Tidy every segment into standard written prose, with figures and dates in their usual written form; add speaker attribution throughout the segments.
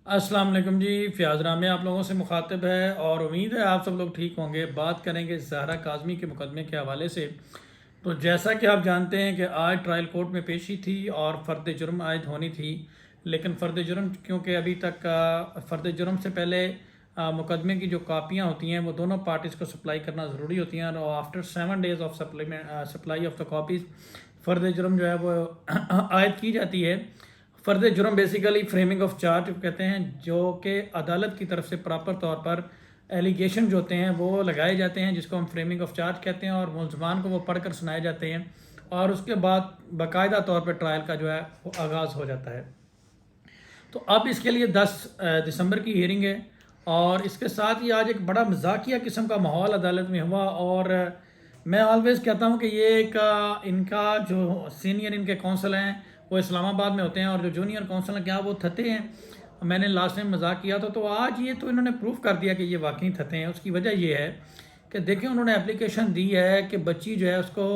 Speaker 1: السلام علیکم جی، فیاض رامی آپ لوگوں سے مخاطب ہے اور امید ہے آپ سب لوگ ٹھیک ہوں گے۔ بات کریں گے زہرا کاظمی کے مقدمے کے حوالے سے۔ تو جیسا کہ آپ جانتے ہیں کہ آج ٹرائل کورٹ میں پیشی تھی اور فرد جرم عائد ہونی تھی، لیکن فرد جرم کیونکہ ابھی تک فرد جرم سے پہلے مقدمے کی جو کاپیاں ہوتی ہیں وہ دونوں پارٹیز کو سپلائی کرنا ضروری ہوتی ہیں، اور after 7 days of supply of the copies فرد جرم جو ہے وہ عائد کی جاتی ہے۔ فرد جرم بیسیکلی فریمنگ آف چارج کہتے ہیں، جو کہ عدالت کی طرف سے پراپر طور پر ایلیگیشن جو ہوتے ہیں وہ لگائے جاتے ہیں، جس کو ہم فریمنگ آف چارج کہتے ہیں، اور ملزمان کو وہ پڑھ کر سنائے جاتے ہیں، اور اس کے بعد باقاعدہ طور پہ ٹرائل کا جو ہے وہ آغاز ہو جاتا ہے۔ تو اب اس کے لیے 10 دسمبر کی ہیئرنگ ہے، اور اس کے ساتھ ہی آج ایک بڑا مذاقیہ قسم کا ماحول عدالت میں ہوا، اور میں آلویز کہتا ہوں کہ یہ ایک ان کا جو سینئر ان کے کونسل ہیں وہ اسلام آباد میں ہوتے ہیں، اور جو جونیئر کونسل ہیں کیا وہ تھتے ہیں۔ میں نے لاسٹ ٹائم مذاق کیا تھا، تو آج یہ تو انہوں نے پروف کر دیا کہ یہ واقعی تھتے ہیں۔ اس کی وجہ یہ ہے کہ دیکھیں انہوں نے اپلیکیشن دی ہے کہ بچی جو ہے اس کو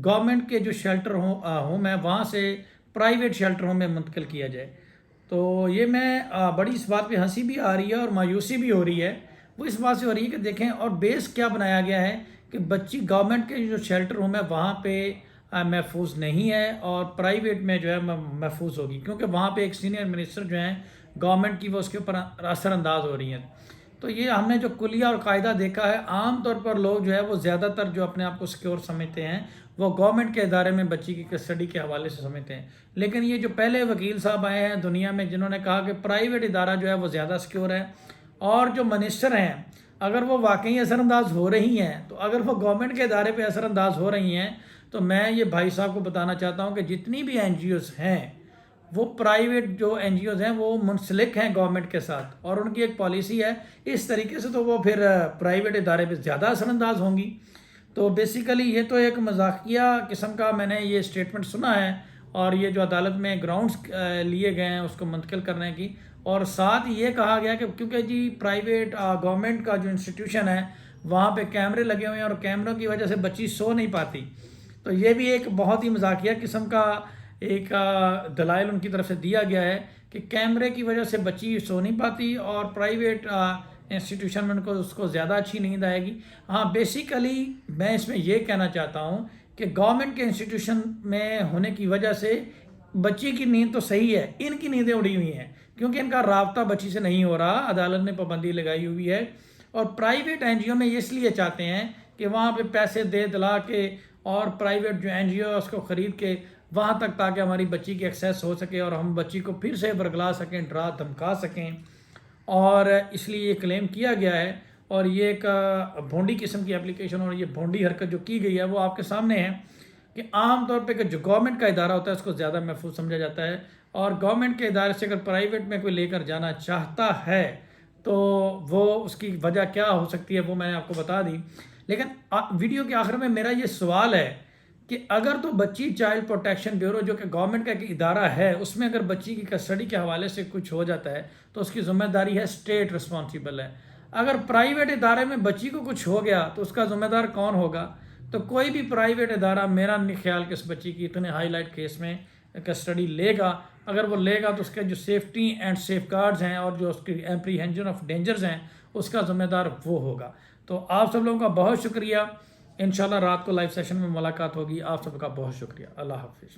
Speaker 1: گورنمنٹ کے جو شیلٹر ہوم ہے وہاں سے پرائیویٹ شیلٹر ہوم میں منتقل کیا جائے۔ تو یہ میں بڑی اس بات پہ ہنسی بھی آ رہی ہے اور مایوسی بھی ہو رہی ہے۔ وہ اس بات سے ہو رہی ہے کہ دیکھیں، اور بیس کیا بنایا گیا ہے کہ بچی گورنمنٹ کے جو شیلٹر ہوم ہے وہاں پہ محفوظ نہیں ہے، اور پرائیویٹ میں جو ہے محفوظ ہوگی، کیونکہ وہاں پہ ایک سینئر منسٹر جو ہیں گورنمنٹ کی وہ اس کے اوپر اثر انداز ہو رہی ہیں۔ تو یہ ہم نے جو کلیہ اور قاعدہ دیکھا ہے، عام طور پر لوگ جو ہے وہ زیادہ تر جو اپنے آپ کو سیکیور سمجھتے ہیں وہ گورنمنٹ کے ادارے میں بچی کی کسٹڈی کے حوالے سے سمجھتے ہیں، لیکن یہ جو پہلے وکیل صاحب آئے ہیں دنیا میں جنہوں نے کہا کہ پرائیویٹ ادارہ جو ہے وہ زیادہ سیکیور ہے، اور جو منسٹر ہیں اگر وہ واقعی اثر انداز ہو رہی ہیں، تو اگر وہ گورنمنٹ کے ادارے پہ اثر انداز ہو رہی ہیں، تو میں یہ بھائی صاحب کو بتانا چاہتا ہوں کہ جتنی بھی این جی اوز ہیں وہ پرائیویٹ جو این جی اوز ہیں وہ منسلک ہیں گورنمنٹ کے ساتھ، اور ان کی ایک پالیسی ہے اس طریقے سے، تو وہ پھر پرائیویٹ ادارے پہ زیادہ اثر انداز ہوں گی۔ تو بیسیکلی یہ تو ایک مذاقیہ قسم کا میں نے یہ اسٹیٹمنٹ سنا ہے، اور یہ جو عدالت میں گراؤنڈز لیے گئے ہیں اس کو منتقل کرنے کی، اور ساتھ یہ کہا گیا کہ کیونکہ جی پرائیویٹ گورنمنٹ کا جو انسٹیٹیوشن ہے وہاں پہ کیمرے لگے ہوئے ہیں، اور کیمروں کی وجہ سے بچی سو نہیں پاتی۔ تو یہ بھی ایک بہت ہی مذاقیہ قسم کا ایک دلائل ان کی طرف سے دیا گیا ہے کہ کیمرے کی وجہ سے بچی سو نہیں پاتی، اور پرائیویٹ انسٹیٹیوشن میں ان کو اس کو زیادہ اچھی نیند آئے گی۔ ہاں بیسیکلی میں اس میں یہ کہنا چاہتا ہوں کہ گورنمنٹ کے انسٹیٹیوشن میں ہونے کی وجہ سے بچی کی نیند تو صحیح ہے، ان کی نیندیں اڑی ہوئی ہیں، کیونکہ ان کا رابطہ بچی سے نہیں ہو رہا، عدالت نے پابندی لگائی ہوئی ہے۔ اور پرائیویٹ این جی او میں اس لیے چاہتے ہیں کہ وہاں پہ پیسے دے دلا کے، اور پرائیویٹ جو این جی او اس کو خرید کے وہاں تک، تاکہ ہماری بچی کی ایکسیس ہو سکے اور ہم بچی کو پھر سے برگلا سکیں، ڈرا دھمکا سکیں، اور اس لیے یہ کلیم کیا گیا ہے۔ اور یہ ایک بھونڈی قسم کی اپلیکیشن اور یہ بھونڈی حرکت جو کی گئی ہے وہ آپ کے سامنے ہے کہ عام طور پہ کہ جو گورنمنٹ کا ادارہ ہوتا ہے اس کو زیادہ محفوظ سمجھا جاتا ہے، اور گورنمنٹ کے ادارے سے اگر پرائیویٹ میں کوئی لے کر جانا چاہتا ہے تو وہ اس کی وجہ کیا ہو سکتی ہے وہ میں نے آپ کو بتا دی۔ لیکن ویڈیو کے آخر میں میرا یہ سوال ہے کہ اگر تو بچی چائلڈ پروٹیکشن بیورو جو کہ گورنمنٹ کا ایک ادارہ ہے، اس میں اگر بچی کی کسٹڈی کے حوالے سے کچھ ہو جاتا ہے تو اس کی ذمہ داری ہے، اسٹیٹ رسپانسیبل ہے۔ اگر پرائیویٹ ادارے میں بچی کو کچھ ہو گیا تو اس کا ذمہ دار کون ہوگا؟ تو کوئی بھی پرائیویٹ ادارہ میرا نہیں خیال کہ اس بچی کی اتنے ہائی لائٹ کیس میں کسٹڈی لے گا۔ اگر وہ لے گا تو اس کے جو سیفٹی اینڈ سیف گارڈز ہیں اور جو اس کی ایپریہینجن آف ڈینجرز ہیں اس کا ذمہ دار وہ ہوگا۔ تو آپ سب لوگوں کا بہت شکریہ، انشاءاللہ رات کو لائیو سیشن میں ملاقات ہوگی۔ آپ سب کا بہت شکریہ، اللہ حافظ۔